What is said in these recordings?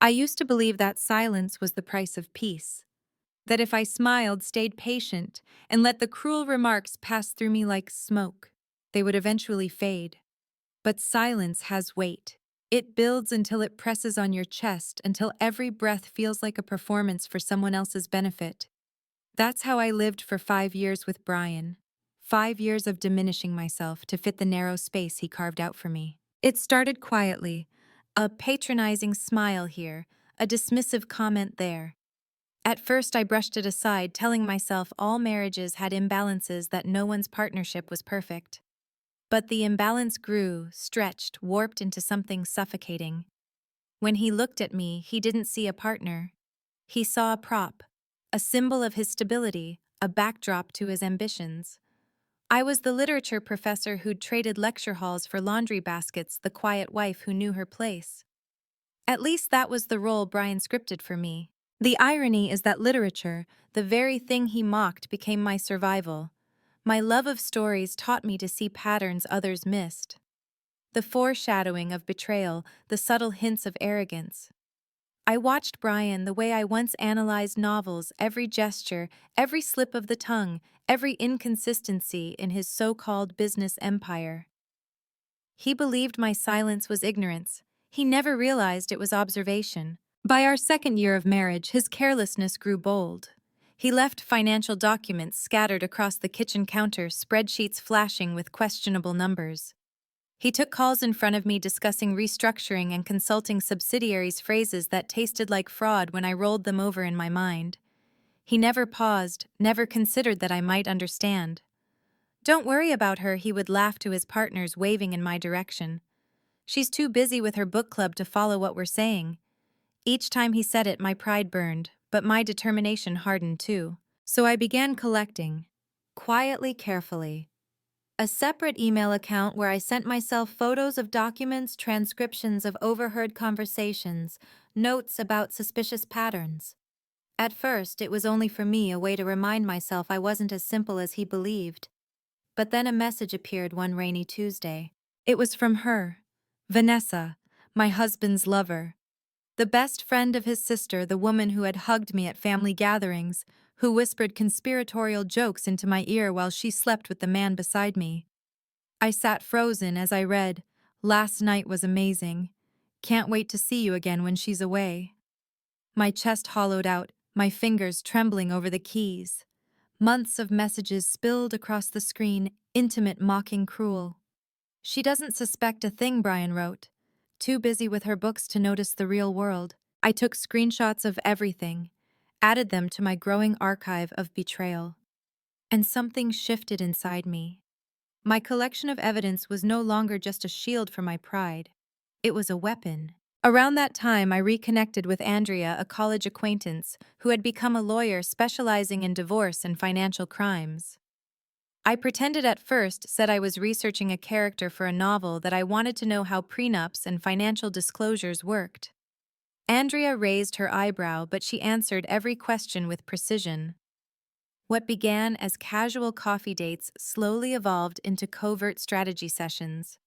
I used to believe that silence was the price of peace, that if I smiled, stayed patient, and let the cruel remarks pass through me like smoke, they would eventually fade. But silence has weight. It builds until it presses on your chest, until every breath feels like a performance for someone else's benefit. That's how I lived for 5 years with Brian. 5 years of diminishing myself to fit the narrow space he carved out for me. It started quietly, a patronizing smile here, a dismissive comment there. At first, I brushed it aside, telling myself all marriages had imbalances, that no one's partnership was perfect. But the imbalance grew, stretched, warped into something suffocating. When he looked at me, he didn't see a partner. He saw a prop, a symbol of his stability, a backdrop to his ambitions. I was the literature professor who'd traded lecture halls for laundry baskets, the quiet wife who knew her place. At least that was the role Brian scripted for me. The irony is that literature, the very thing he mocked, became my survival. My love of stories taught me to see patterns others missed. The foreshadowing of betrayal, the subtle hints of arrogance. I watched Brian the way I once analyzed novels, every gesture, every slip of the tongue, every inconsistency in his so-called business empire. He believed my silence was ignorance. He never realized it was observation. By our second year of marriage, his carelessness grew bold. He left financial documents scattered across the kitchen counter, spreadsheets flashing with questionable numbers. He took calls in front of me discussing restructuring and consulting subsidiaries, phrases that tasted like fraud when I rolled them over in my mind. He never paused, never considered that I might understand. "Don't worry about her," he would laugh to his partners, waving in my direction. "She's too busy with her book club to follow what we're saying." Each time he said it, my pride burned, but my determination hardened too. So I began collecting, quietly, carefully. A separate email account where I sent myself photos of documents, transcriptions of overheard conversations, notes about suspicious patterns. At first, it was only for me, a way to remind myself I wasn't as simple as he believed. But then a message appeared one rainy Tuesday. It was from her, Vanessa, my husband's lover. The best friend of his sister, the woman who had hugged me at family gatherings, who whispered conspiratorial jokes into my ear while she slept with the man beside me. I sat frozen as I read, "Last night was amazing. Can't wait to see you again when she's away." My chest hollowed out, my fingers trembling over the keys. Months of messages spilled across the screen, intimate, mocking, cruel. "She doesn't suspect a thing," Brian wrote. "Too busy with her books to notice the real world." I took screenshots of everything, added them to my growing archive of betrayal. And something shifted inside me. My collection of evidence was no longer just a shield for my pride. It was a weapon. Around that time, I reconnected with Andrea, a college acquaintance who had become a lawyer specializing in divorce and financial crimes. I pretended at first, said I was researching a character for a novel, that I wanted to know how prenups and financial disclosures worked. Andrea raised her eyebrow, but she answered every question with precision. What began as casual coffee dates slowly evolved into covert strategy sessions.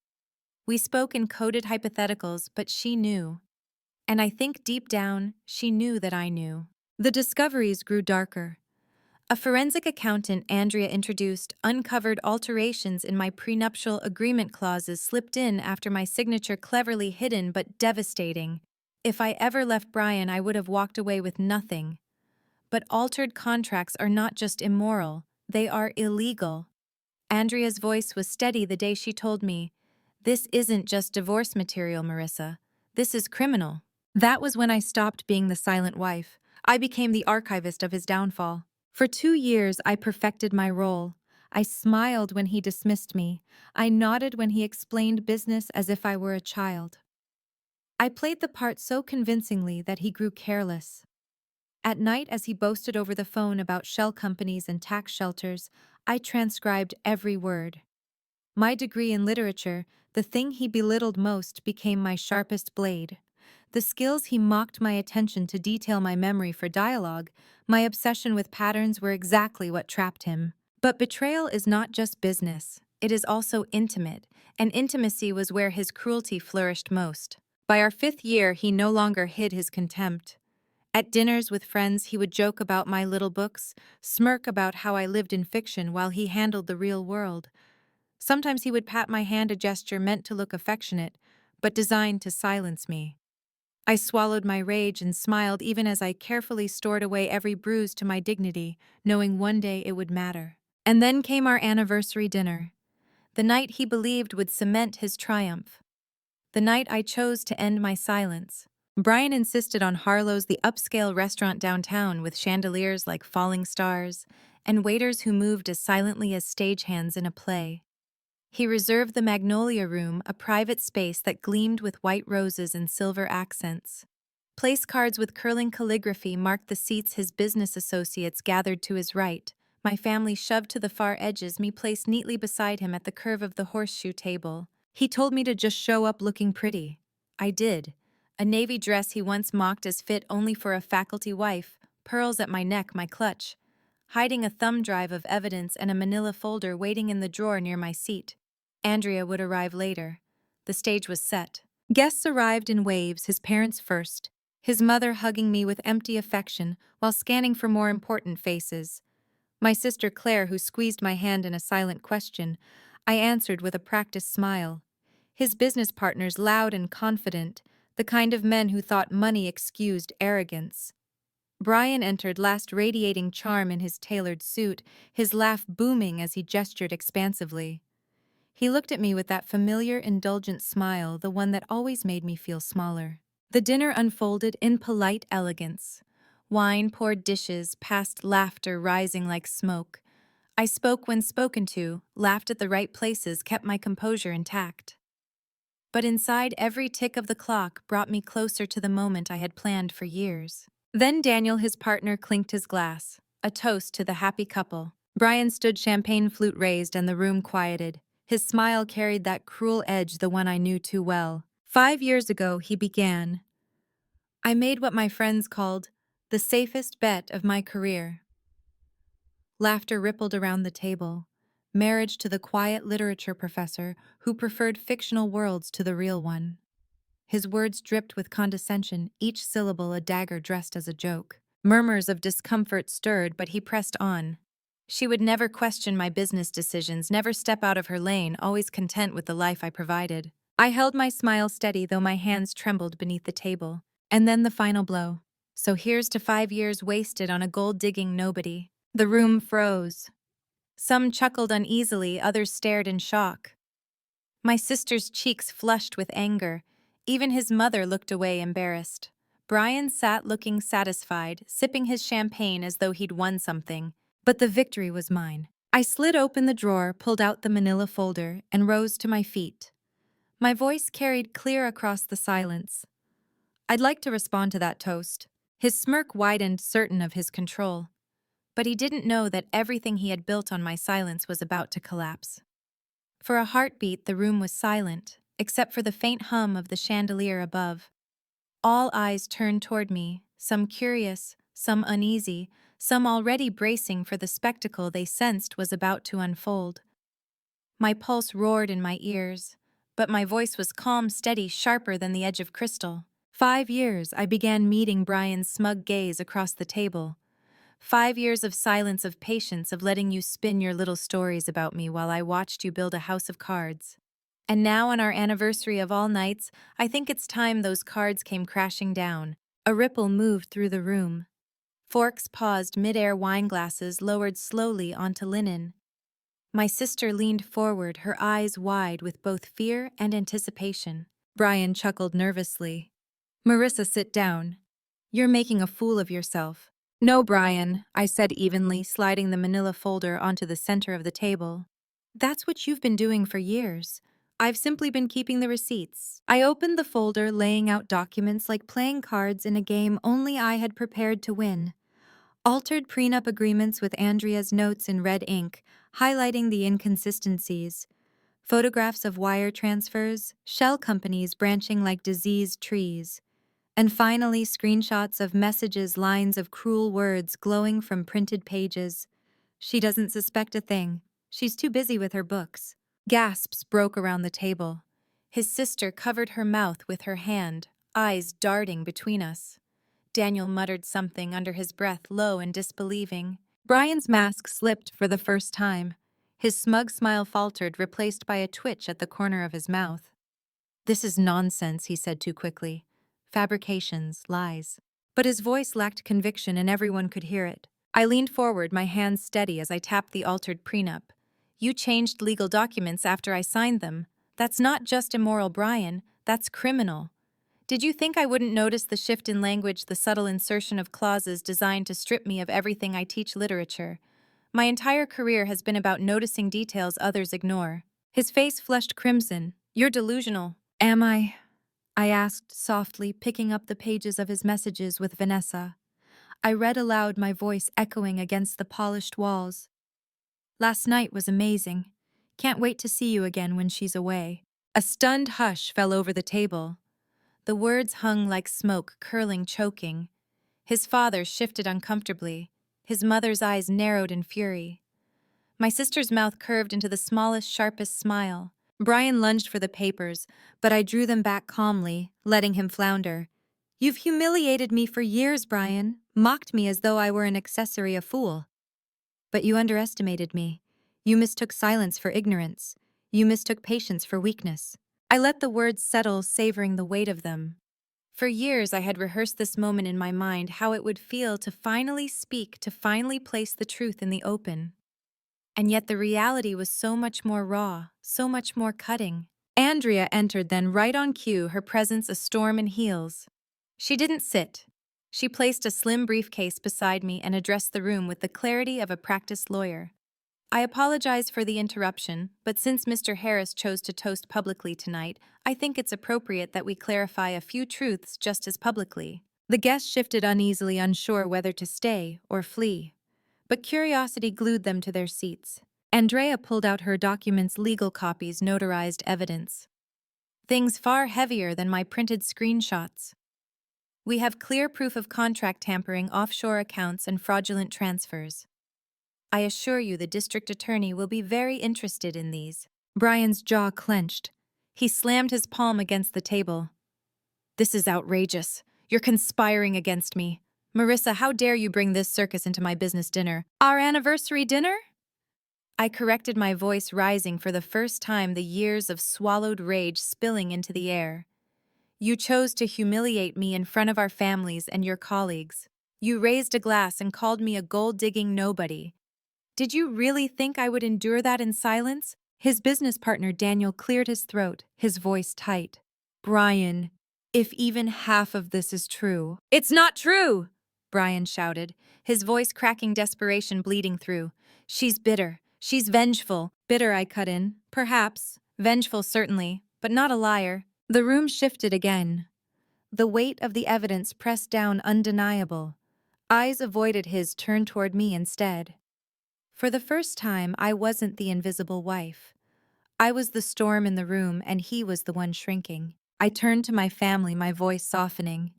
We spoke in coded hypotheticals, but she knew. And I think deep down, she knew that I knew. The discoveries grew darker. A forensic accountant Andrea introduced uncovered alterations in my prenuptial agreement clauses, slipped in after my signature, cleverly hidden but devastating. If I ever left Brian, I would have walked away with nothing. But altered contracts are not just immoral, they are illegal. Andrea's voice was steady the day she told me, "This isn't just divorce material, Marissa. This is criminal." That was when I stopped being the silent wife. I became the archivist of his downfall. For 2 years, I perfected my role. I smiled when he dismissed me. I nodded when he explained business as if I were a child. I played the part so convincingly that he grew careless. At night, as he boasted over the phone about shell companies and tax shelters, I transcribed every word. My degree in literature, the thing he belittled most, became my sharpest blade. The skills he mocked, my attention to detail, my memory for dialogue, my obsession with patterns, were exactly what trapped him. But betrayal is not just business, it is also intimate, and intimacy was where his cruelty flourished most. By our 5th year, he no longer hid his contempt. At dinners with friends, he would joke about my little books, smirk about how I lived in fiction while he handled the real world. Sometimes he would pat my hand, a gesture meant to look affectionate, but designed to silence me. I swallowed my rage and smiled even as I carefully stored away every bruise to my dignity, knowing one day it would matter. And then came our anniversary dinner, the night he believed would cement his triumph. The night I chose to end my silence. Brian insisted on Harlow's, the upscale restaurant downtown with chandeliers like falling stars, and waiters who moved as silently as stagehands in a play. He reserved the Magnolia Room, a private space that gleamed with white roses and silver accents. Place cards with curling calligraphy marked the seats his business associates gathered to his right. My family shoved to the far edges, me placed neatly beside him at the curve of the horseshoe table. He told me to just show up looking pretty. I did. A navy dress he once mocked as fit only for a faculty wife, pearls at my neck, my clutch, hiding a thumb drive of evidence and a manila folder waiting in the drawer near my seat. Andrea would arrive later. The stage was set. Guests arrived in waves, his parents first, his mother hugging me with empty affection while scanning for more important faces. My sister Claire, who squeezed my hand in a silent question, I answered with a practiced smile. His business partners, loud and confident, the kind of men who thought money excused arrogance. Brian entered last, radiating charm in his tailored suit, his laugh booming as he gestured expansively. He looked at me with that familiar, indulgent smile, the one that always made me feel smaller. The dinner unfolded in polite elegance. Wine poured dishes, past laughter rising like smoke. I spoke when spoken to, laughed at the right places, kept my composure intact. But inside, every tick of the clock brought me closer to the moment I had planned for years. Then Daniel, his partner, clinked his glass, a toast to the happy couple. Brian stood, champagne flute raised, and the room quieted. His smile carried that cruel edge, the one I knew too well. 5 years ago, he began. I made what my friends called the safest bet of my career. Laughter rippled around the table. Marriage to the quiet literature professor who preferred fictional worlds to the real one. His words dripped with condescension, each syllable a dagger dressed as a joke. Murmurs of discomfort stirred, but he pressed on. She would never question my business decisions, never step out of her lane, always content with the life I provided. I held my smile steady, though my hands trembled beneath the table. And then the final blow. So here's to 5 years wasted on a gold-digging nobody. The room froze. Some chuckled uneasily, others stared in shock. My sister's cheeks flushed with anger. Even his mother looked away, embarrassed. Brian sat looking satisfied, sipping his champagne as though he'd won something. But the victory was mine. I slid open the drawer, pulled out the manila folder, and rose to my feet. My voice carried clear across the silence. I'd like to respond to that toast. His smirk widened, certain of his control. But he didn't know that everything he had built on my silence was about to collapse. For a heartbeat, the room was silent, except for the faint hum of the chandelier above. All eyes turned toward me, some curious, some uneasy, some already bracing for the spectacle they sensed was about to unfold. My pulse roared in my ears, but my voice was calm, steady, sharper than the edge of crystal. 5 years, I began meeting Brian's smug gaze across the table. 5 years of silence, of patience, of letting you spin your little stories about me while I watched you build a house of cards. And now, on our anniversary of all nights, I think it's time those cards came crashing down. A ripple moved through the room. Forks paused mid-air, wine glasses lowered slowly onto linen. My sister leaned forward, her eyes wide with both fear and anticipation. Brian chuckled nervously. Marissa, sit down. You're making a fool of yourself. No, Brian, I said evenly, sliding the manila folder onto the center of the table. That's what you've been doing for years. I've simply been keeping the receipts. I opened the folder, laying out documents like playing cards in a game only I had prepared to win. Altered prenup agreements with Andrea's notes in red ink, highlighting the inconsistencies. Photographs of wire transfers, shell companies branching like diseased trees. And finally, screenshots of messages, lines of cruel words glowing from printed pages. She doesn't suspect a thing. She's too busy with her books. Gasps broke around the table. His sister covered her mouth with her hand, eyes darting between us. Daniel muttered something under his breath, low and disbelieving. Brian's mask slipped for the first time. His smug smile faltered, replaced by a twitch at the corner of his mouth. "This is nonsense," he said too quickly. "Fabrications, lies." But his voice lacked conviction and everyone could hear it. I leaned forward, my hands steady as I tapped the altered prenup. "You changed legal documents after I signed them. That's not just immoral, Brian. That's criminal. Did you think I wouldn't notice the shift in language, the subtle insertion of clauses designed to strip me of everything I teach literature? My entire career has been about noticing details others ignore." His face flushed crimson. "You're delusional." "Am I?" I asked softly, picking up the pages of his messages with Vanessa. I read aloud, my voice echoing against the polished walls. "Last night was amazing. Can't wait to see you again when she's away." A stunned hush fell over the table. The words hung like smoke, curling, choking. His father shifted uncomfortably. His mother's eyes narrowed in fury. My sister's mouth curved into the smallest, sharpest smile. Brian lunged for the papers, but I drew them back calmly, letting him flounder. "You've humiliated me for years, Brian, mocked me as though I were an accessory, a fool. But you underestimated me. You mistook silence for ignorance. You mistook patience for weakness." I let the words settle, savoring the weight of them. For years I had rehearsed this moment in my mind, how it would feel to finally speak, to finally place the truth in the open. And yet the reality was so much more raw, so much more cutting. Andrea entered then, right on cue, her presence a storm in heels. She didn't sit. She placed a slim briefcase beside me and addressed the room with the clarity of a practiced lawyer. "I apologize for the interruption, but since Mr. Harris chose to toast publicly tonight, I think it's appropriate that we clarify a few truths just as publicly." The guests shifted uneasily, unsure whether to stay or flee. But curiosity glued them to their seats. Andrea pulled out her documents, legal copies, notarized evidence. Things far heavier than my printed screenshots. "We have clear proof of contract tampering, offshore accounts, and fraudulent transfers. I assure you the district attorney will be very interested in these." Brian's jaw clenched. He slammed his palm against the table. "This is outrageous. You're conspiring against me. Marissa, how dare you bring this circus into my business dinner?" "Our anniversary dinner?" I corrected, my voice rising for the first time, the years of swallowed rage spilling into the air. "You chose to humiliate me in front of our families and your colleagues. You raised a glass and called me a gold-digging nobody. Did you really think I would endure that in silence?" His business partner Daniel cleared his throat, his voice tight. "Brian, if even half of this is true—" "It's not true!" Brian shouted, his voice cracking, desperation bleeding through. "She's bitter. She's vengeful." "Bitter," I cut in. "Perhaps. Vengeful, certainly. But not a liar." The room shifted again. The weight of the evidence pressed down, undeniable. Eyes avoided his, turned toward me instead. For the first time, I wasn't the invisible wife. I was the storm in the room, and he was the one shrinking. I turned to my family, my voice softening.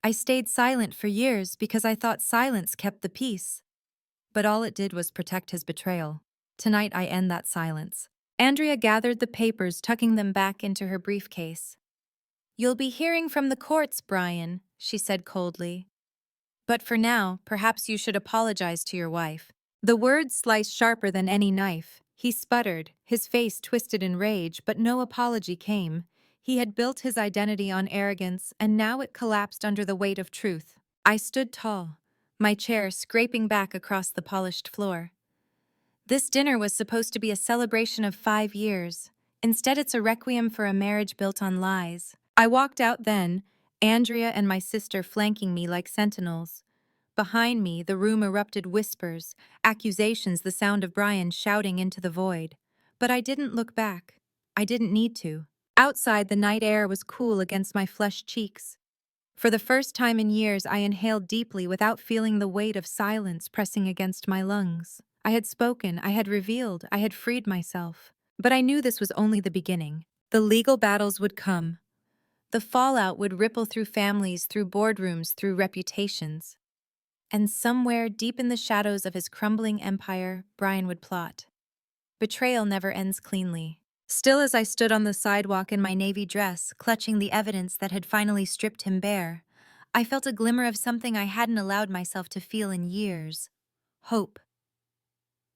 "I stayed silent for years because I thought silence kept the peace. But all it did was protect his betrayal. Tonight I end that silence." Andrea gathered the papers, tucking them back into her briefcase. "You'll be hearing from the courts, Brian," she said coldly. "But for now, perhaps you should apologize to your wife." The words sliced sharper than any knife. He sputtered, his face twisted in rage, but no apology came. He had built his identity on arrogance, and now it collapsed under the weight of truth. I stood tall, my chair scraping back across the polished floor. This dinner was supposed to be a celebration of 5 years. Instead, it's a requiem for a marriage built on lies. I walked out then, Andrea and my sister flanking me like sentinels. Behind me, the room erupted, whispers, accusations, the sound of Brian shouting into the void. But I didn't look back. I didn't need to. Outside, the night air was cool against my flushed cheeks. For the first time in years, I inhaled deeply without feeling the weight of silence pressing against my lungs. I had spoken, I had revealed, I had freed myself. But I knew this was only the beginning. The legal battles would come. The fallout would ripple through families, through boardrooms, through reputations. And somewhere deep in the shadows of his crumbling empire, Brian would plot. Betrayal never ends cleanly. Still as I stood on the sidewalk in my navy dress, clutching the evidence that had finally stripped him bare, I felt a glimmer of something I hadn't allowed myself to feel in years: hope.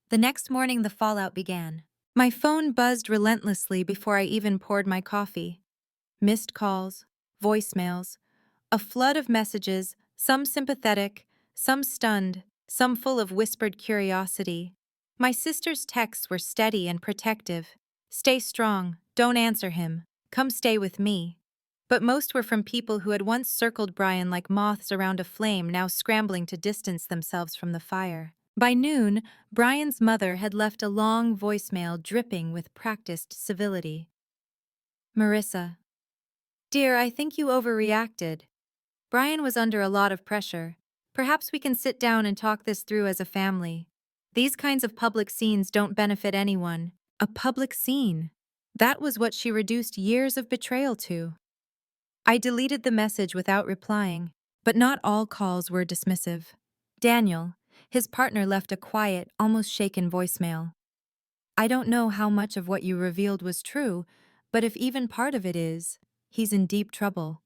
The next morning, the fallout began. My phone buzzed relentlessly before I even poured my coffee. Missed calls, voicemails, a flood of messages, some sympathetic, some stunned, some full of whispered curiosity. My sister's texts were steady and protective. "Stay strong, don't answer him, come stay with me." But most were from people who had once circled Brian like moths around a flame, now scrambling to distance themselves from the fire. By noon, Brian's mother had left a long voicemail dripping with practiced civility. "Marissa. Dear, I think you overreacted. Brian was under a lot of pressure. Perhaps we can sit down and talk this through as a family. These kinds of public scenes don't benefit anyone." A public scene. That was what she reduced years of betrayal to. I deleted the message without replying, but not all calls were dismissive. Daniel, his partner, left a quiet, almost shaken voicemail. "I don't know how much of what you revealed was true, but if even part of it is, he's in deep trouble.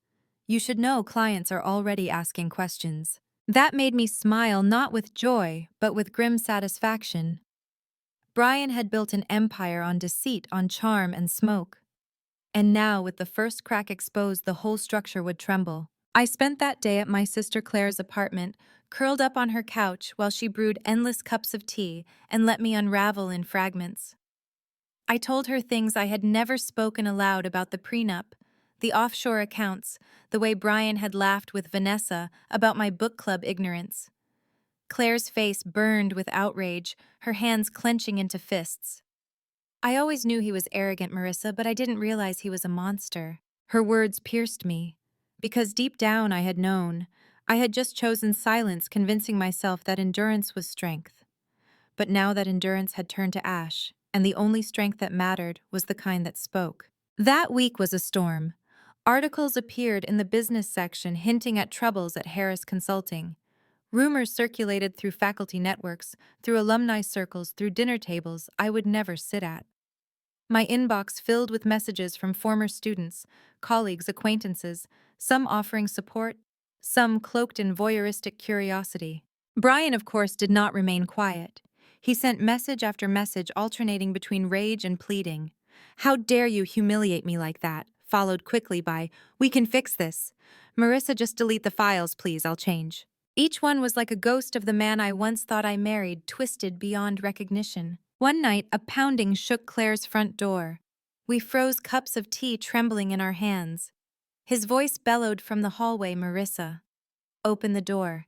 You should know clients are already asking questions." That made me smile, not with joy, but with grim satisfaction. Brian had built an empire on deceit, on charm and smoke. And now, with the first crack exposed, the whole structure would tremble. I spent that day at my sister Claire's apartment, curled up on her couch while she brewed endless cups of tea and let me unravel in fragments. I told her things I had never spoken aloud about: the prenup, the offshore accounts, the way Brian had laughed with Vanessa about my book club ignorance. Claire's face burned with outrage, her hands clenching into fists. "I always knew he was arrogant, Marissa, but I didn't realize he was a monster." Her words pierced me, because deep down I had known. I had just chosen silence, convincing myself that endurance was strength. But now that endurance had turned to ash, and the only strength that mattered was the kind that spoke. That week was a storm. Articles appeared in the business section hinting at troubles at Harris Consulting. Rumors circulated through faculty networks, through alumni circles, through dinner tables I would never sit at. My inbox filled with messages from former students, colleagues, acquaintances, some offering support, some cloaked in voyeuristic curiosity. Brian, of course, did not remain quiet. He sent message after message, alternating between rage and pleading. "How dare you humiliate me like that?" followed quickly by, "We can fix this. Marissa, just delete the files, please, I'll change." Each one was like a ghost of the man I once thought I married, twisted beyond recognition. One night, a pounding shook Claire's front door. We froze, cups of tea trembling in our hands. His voice bellowed from the hallway, "Marissa, open the door.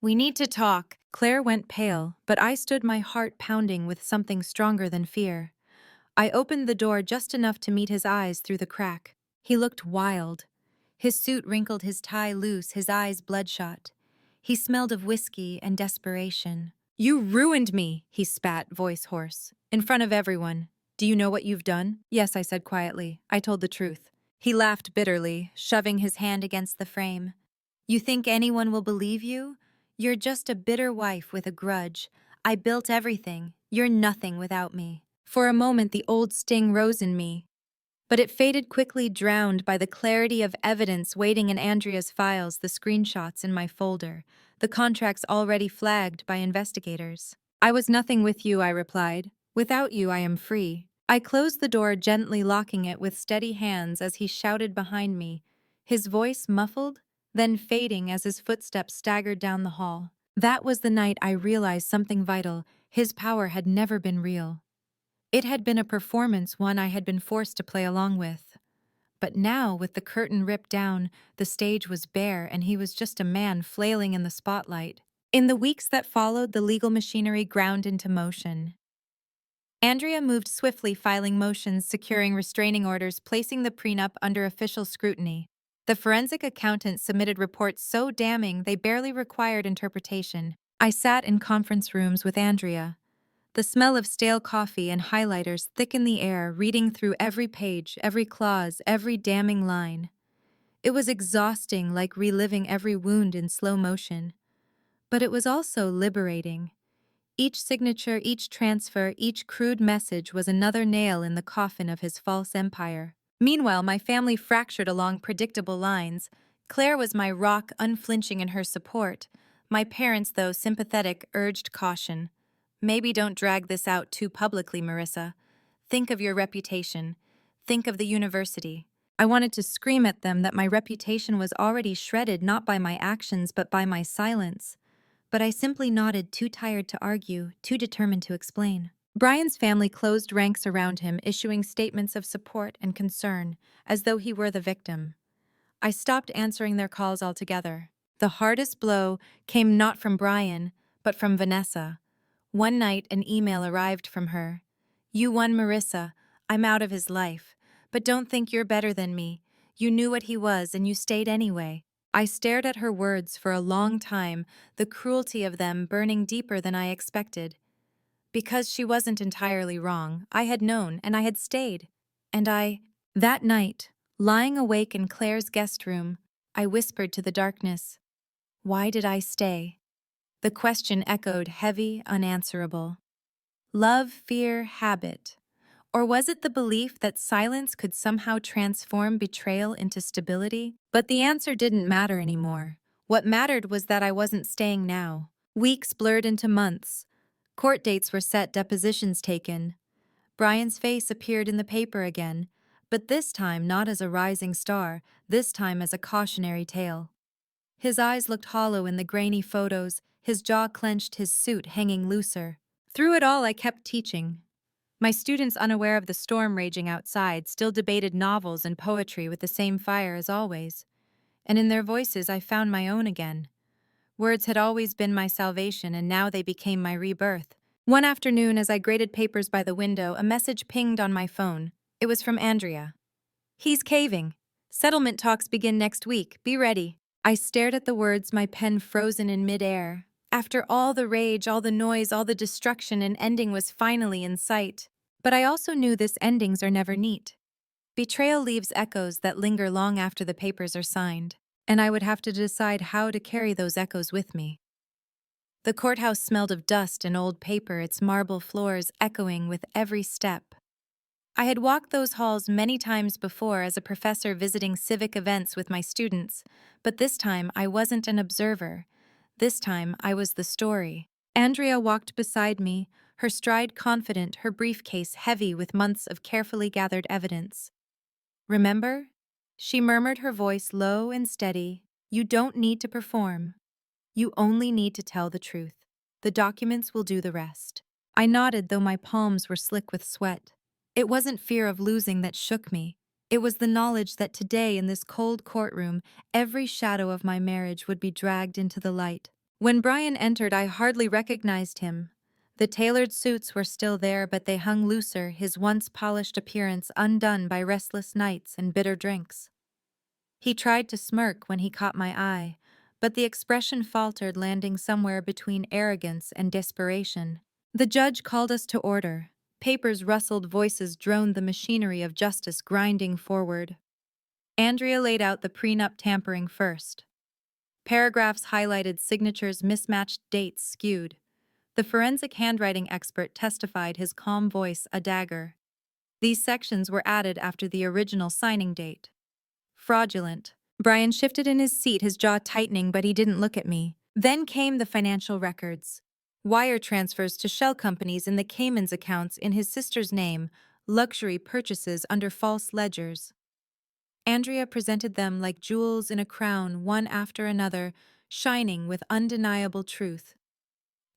We need to talk." Claire went pale, but I stood, my heart pounding with something stronger than fear. I opened the door just enough to meet his eyes through the crack. He looked wild. His suit wrinkled, his tie loose, his eyes bloodshot. He smelled of whiskey and desperation. "You ruined me," he spat, voice hoarse, "in front of everyone. Do you know what you've done?" "Yes," I said quietly. I told the truth. He laughed bitterly, shoving his hand against the frame. "You think anyone will believe you? You're just a bitter wife with a grudge. I built everything. You're nothing without me." For a moment, the old sting rose in me, but it faded quickly, drowned by the clarity of evidence waiting in Andrea's files, the screenshots in my folder, the contracts already flagged by investigators. "I was nothing with you," I replied. "Without you, I am free." I closed the door, gently locking it with steady hands as he shouted behind me, his voice muffled, then fading as his footsteps staggered down the hall. That was the night I realized something vital: his power had never been real. It had been a performance, one I had been forced to play along with. But now, with the curtain ripped down, the stage was bare and he was just a man flailing in the spotlight. In the weeks that followed, the legal machinery ground into motion. Andrea moved swiftly, filing motions, securing restraining orders, placing the prenup under official scrutiny. The forensic accountant submitted reports so damning they barely required interpretation. I sat in conference rooms with Andrea. The smell of stale coffee and highlighters thick in the air, reading through every page, every clause, every damning line. It was exhausting, like reliving every wound in slow motion. But it was also liberating. Each signature, each transfer, each crude message was another nail in the coffin of his false empire. Meanwhile, my family fractured along predictable lines. Claire was my rock, unflinching in her support. My parents, though sympathetic, urged caution. Maybe don't drag this out too publicly, Marissa. Think of your reputation. Think of the university. I wanted to scream at them that my reputation was already shredded not by my actions but by my silence. But I simply nodded, too tired to argue, too determined to explain. Brian's family closed ranks around him, issuing statements of support and concern, as though he were the victim. I stopped answering their calls altogether. The hardest blow came not from Brian, but from Vanessa. One night, an email arrived from her. "You won, Marissa. I'm out of his life. But don't think you're better than me. You knew what he was, and you stayed anyway." I stared at her words for a long time, the cruelty of them burning deeper than I expected. Because she wasn't entirely wrong, I had known, and I had stayed. That night, lying awake in Claire's guest room, I whispered to the darkness, "Why did I stay?" The question echoed heavy, unanswerable. Love, fear, habit. Or was it the belief that silence could somehow transform betrayal into stability? But the answer didn't matter anymore. What mattered was that I wasn't staying now. Weeks blurred into months. Court dates were set, depositions taken. Brian's face appeared in the paper again, but this time not as a rising star, this time as a cautionary tale. His eyes looked hollow in the grainy photos, his jaw clenched, his suit hanging looser. Through it all, I kept teaching. My students, unaware of the storm raging outside, still debated novels and poetry with the same fire as always. And in their voices I found my own again. Words had always been my salvation, and now they became my rebirth. One afternoon, as I graded papers by the window, a message pinged on my phone. It was from Andrea. "He's caving. Settlement talks begin next week. Be ready." I stared at the words, my pen frozen in midair. After all the rage, all the noise, all the destruction, an ending was finally in sight. But I also knew this endings are never neat. Betrayal leaves echoes that linger long after the papers are signed, and I would have to decide how to carry those echoes with me. The courthouse smelled of dust and old paper, its marble floors echoing with every step. I had walked those halls many times before as a professor visiting civic events with my students, but this time I wasn't an observer. This time I was the story. Andrea walked beside me, her stride confident, her briefcase heavy with months of carefully gathered evidence. "Remember?" She murmured, her voice low and steady. "You don't need to perform. You only need to tell the truth. The documents will do the rest." I nodded, though my palms were slick with sweat. It wasn't fear of losing that shook me. It was the knowledge that today, in this cold courtroom, every shadow of my marriage would be dragged into the light. When Brian entered, I hardly recognized him. The tailored suits were still there, but they hung looser, his once polished appearance undone by restless nights and bitter drinks. He tried to smirk when he caught my eye, but the expression faltered, landing somewhere between arrogance and desperation. The judge called us to order. Papers rustled, voices droned, the machinery of justice grinding forward. Andrea laid out the prenup tampering first. Paragraphs highlighted, signatures mismatched, dates skewed. The forensic handwriting expert testified, his calm voice a dagger. These sections were added after the original signing date. Fraudulent. Brian shifted in his seat, his jaw tightening, but he didn't look at me. Then came the financial records. Wire transfers to shell companies in the Cayman's accounts in his sister's name, luxury purchases under false ledgers. Andrea presented them like jewels in a crown, one after another, shining with undeniable truth.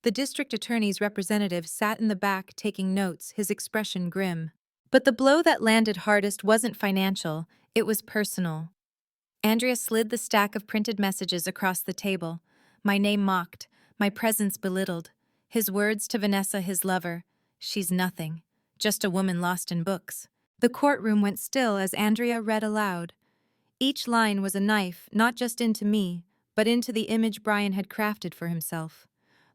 The district attorney's representative sat in the back taking notes, his expression grim. But the blow that landed hardest wasn't financial, it was personal. Andrea slid the stack of printed messages across the table. My name mocked, my presence belittled. His words to Vanessa, his lover, "She's nothing, just a woman lost in books." The courtroom went still as Andrea read aloud. Each line was a knife, not just into me, but into the image Brian had crafted for himself.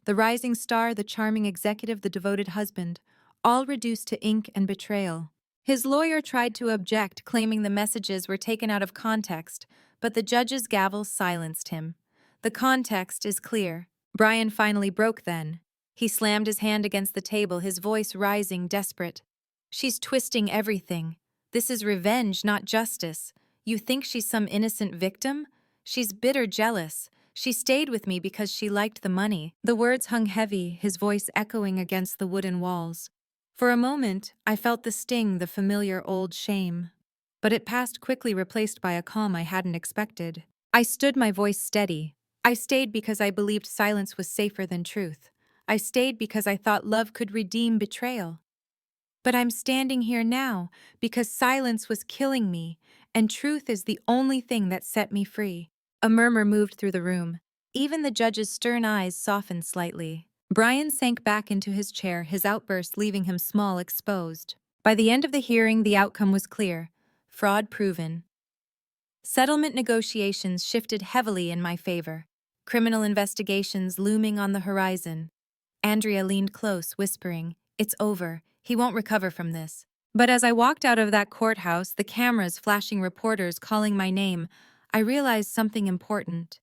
The rising star, the charming executive, the devoted husband, all reduced to ink and betrayal. His lawyer tried to object, claiming the messages were taken out of context, but the judge's gavel silenced him. "The context is clear." Brian finally broke then. He slammed his hand against the table, his voice rising, desperate. She's twisting everything. This is revenge, not justice. You think she's some innocent victim? She's bitter jealous. She stayed with me because she liked the money. The words hung heavy, his voice echoing against the wooden walls. For a moment, I felt the sting, the familiar old shame. But it passed quickly, replaced by a calm I hadn't expected. I stood, my voice steady. I stayed because I believed silence was safer than truth. I stayed because I thought love could redeem betrayal. But I'm standing here now because silence was killing me, and truth is the only thing that set me free. A murmur moved through the room. Even the judge's stern eyes softened slightly. Brian sank back into his chair, his outburst leaving him small, exposed. By the end of the hearing, the outcome was clear. Fraud proven. Settlement negotiations shifted heavily in my favor. Criminal investigations looming on the horizon. Andrea leaned close, whispering, "It's over. He won't recover from this." But as I walked out of that courthouse, the cameras flashing, reporters calling my name, I realized something important.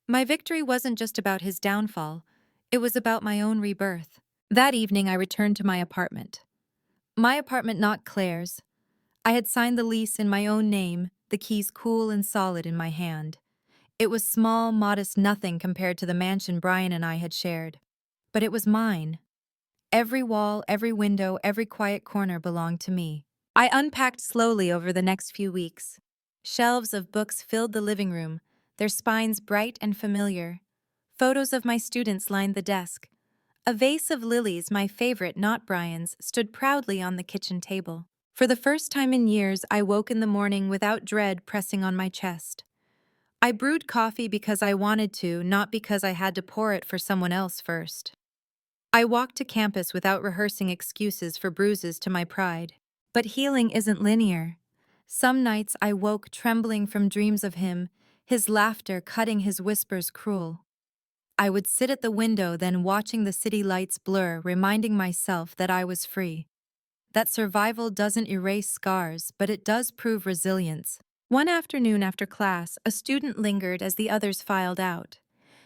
My victory wasn't just about his downfall. It was about my own rebirth. That evening, I returned to my apartment. My apartment, not Claire's. I had signed the lease in my own name, the keys cool and solid in my hand. It was small, modest, nothing compared to the mansion Brian and I had shared. But it was mine. Every wall, every window, every quiet corner belonged to me. I unpacked slowly over the next few weeks. Shelves of books filled the living room, their spines bright and familiar. Photos of my students lined the desk. A vase of lilies, my favorite, not Brian's, stood proudly on the kitchen table. For the first time in years, I woke in the morning without dread pressing on my chest. I brewed coffee because I wanted to, not because I had to pour it for someone else first. I walked to campus without rehearsing excuses for bruises to my pride. But healing isn't linear. Some nights I woke trembling from dreams of him, his laughter cutting, his whispers cruel. I would sit at the window, then watching the city lights blur, reminding myself that I was free. That survival doesn't erase scars, but it does prove resilience. One afternoon after class, a student lingered as the others filed out.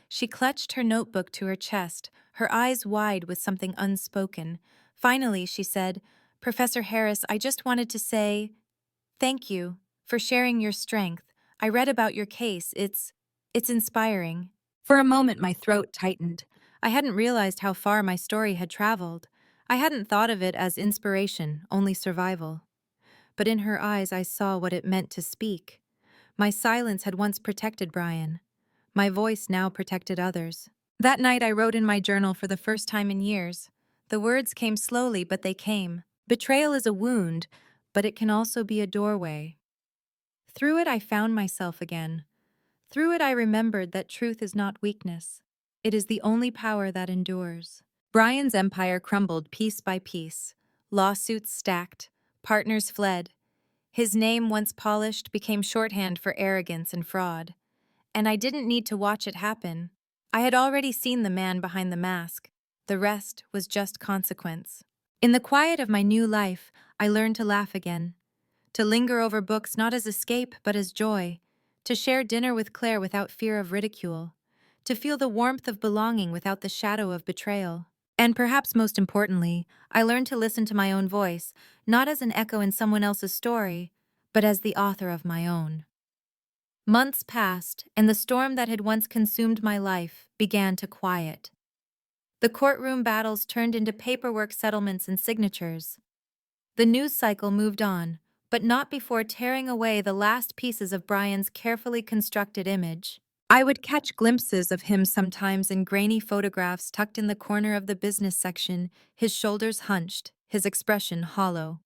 She clutched her notebook to her chest, her eyes wide with something unspoken. Finally, she said, "Professor Harris, I just wanted to say thank you for sharing your strength. I read about your case. It's inspiring." For a moment, my throat tightened. I hadn't realized how far my story had traveled. I hadn't thought of it as inspiration, only survival. But in her eyes, I saw what it meant to speak. My silence had once protected Brian. My voice now protected others. That night, I wrote in my journal for the first time in years. The words came slowly, but they came. Betrayal is a wound, but it can also be a doorway. Through it, I found myself again. Through it, I remembered that truth is not weakness. It is the only power that endures. Brian's empire crumbled piece by piece. Lawsuits stacked. Partners fled. His name, once polished, became shorthand for arrogance and fraud. And I didn't need to watch it happen. I had already seen the man behind the mask. The rest was just consequence. In the quiet of my new life, I learned to laugh again. To linger over books not as escape, but as joy. To share dinner with Claire without fear of ridicule. To feel the warmth of belonging without the shadow of betrayal. And perhaps most importantly, I learned to listen to my own voice, not as an echo in someone else's story, but as the author of my own. Months passed, and the storm that had once consumed my life began to quiet. The courtroom battles turned into paperwork, settlements, and signatures. The news cycle moved on, but not before tearing away the last pieces of Brian's carefully constructed image. I would catch glimpses of him sometimes in grainy photographs tucked in the corner of the business section, his shoulders hunched, his expression hollow.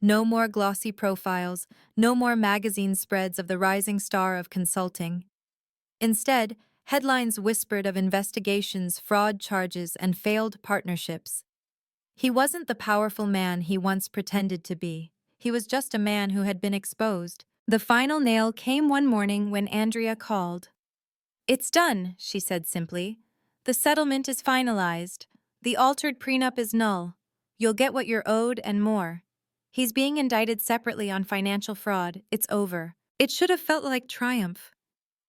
No more glossy profiles, no more magazine spreads of the rising star of consulting. Instead, headlines whispered of investigations, fraud charges, and failed partnerships. He wasn't the powerful man he once pretended to be. He was just a man who had been exposed. The final nail came one morning when Andrea called. "It's done," she said simply. "The settlement is finalized. The altered prenup is null. You'll get what you're owed and more. He's being indicted separately on financial fraud. It's over." It should have felt like triumph.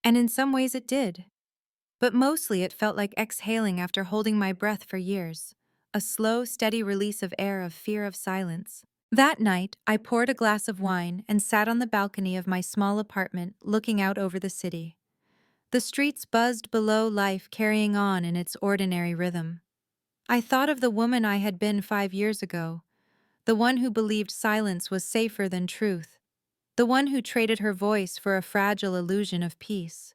And in some ways it did. But mostly it felt like exhaling after holding my breath for years, a slow, steady release of air of fear of silence. That night, I poured a glass of wine and sat on the balcony of my small apartment, looking out over the city. The streets buzzed below, life carrying on in its ordinary rhythm. I thought of the woman I had been 5 years ago, the one who believed silence was safer than truth, the one who traded her voice for a fragile illusion of peace.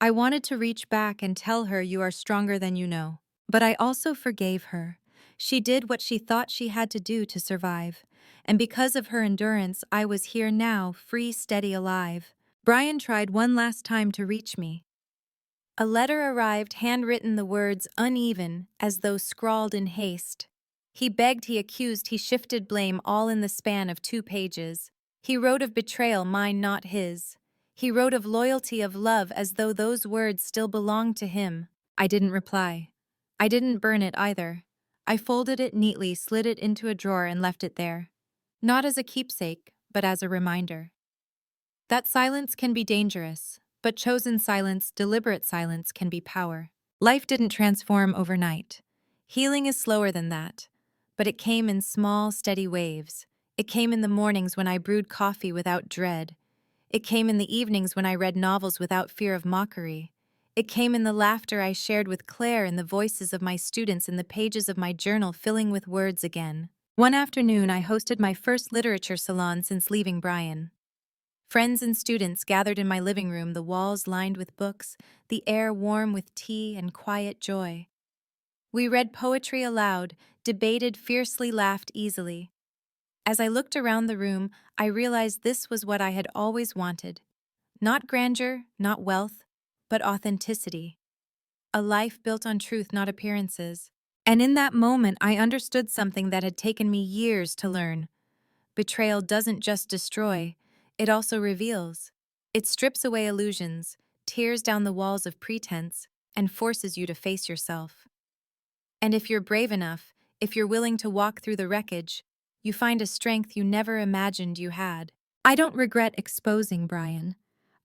I wanted to reach back and tell her you are stronger than you know. But I also forgave her. She did what she thought she had to do to survive. And because of her endurance, I was here now, free, steady, alive. Brian tried one last time to reach me. A letter arrived, handwritten, the words uneven, as though scrawled in haste. He begged, he accused, he shifted blame, all in the span of 2 pages. He wrote of betrayal, mine, not his. He wrote of loyalty, of love, as though those words still belonged to him. I didn't reply. I didn't burn it either. I folded it neatly, slid it into a drawer, and left it there. Not as a keepsake, but as a reminder. That silence can be dangerous, but chosen silence, deliberate silence, can be power. Life didn't transform overnight. Healing is slower than that, but it came in small, steady waves. It came in the mornings when I brewed coffee without dread. It came in the evenings when I read novels without fear of mockery. It came in the laughter I shared with Claire, in the voices of my students, in the pages of my journal filling with words again. One afternoon, I hosted my first literature salon since leaving Brian. Friends and students gathered in my living room, the walls lined with books, the air warm with tea and quiet joy. We read poetry aloud, debated fiercely, laughed easily. As I looked around the room, I realized this was what I had always wanted. Not grandeur, not wealth, but authenticity. A life built on truth, not appearances. And in that moment, I understood something that had taken me years to learn. Betrayal doesn't just destroy, it also reveals. It strips away illusions, tears down the walls of pretense, and forces you to face yourself. And if you're brave enough, if you're willing to walk through the wreckage, you find a strength you never imagined you had. I don't regret exposing Brian.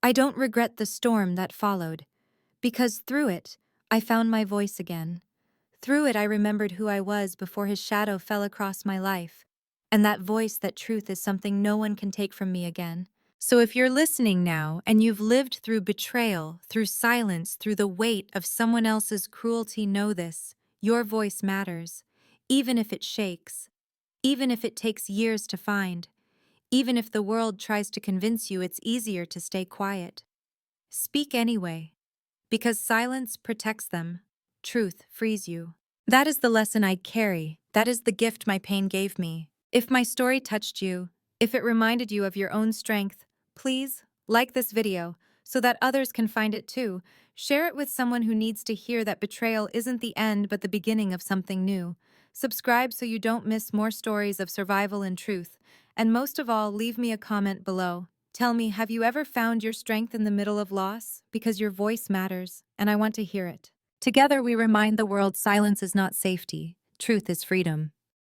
I don't regret the storm that followed, because through it, I found my voice again. Through it, I remembered who I was before his shadow fell across my life, and that voice, that truth, is something no one can take from me again. So if you're listening now and you've lived through betrayal, through silence, through the weight of someone else's cruelty, know this: your voice matters, even if it shakes, even if it takes years to find, even if the world tries to convince you it's easier to stay quiet. Speak anyway, because silence protects them, truth frees you. That is the lesson I carry. That is the gift my pain gave me. If my story touched you, if it reminded you of your own strength, please like this video so that others can find it too. Share it with someone who needs to hear that betrayal isn't the end but the beginning of something new. Subscribe so you don't miss more stories of survival and truth. And most of all, leave me a comment below. Tell me, have you ever found your strength in the middle of loss? Because your voice matters, and I want to hear it. Together we remind the world silence is not safety, truth is freedom.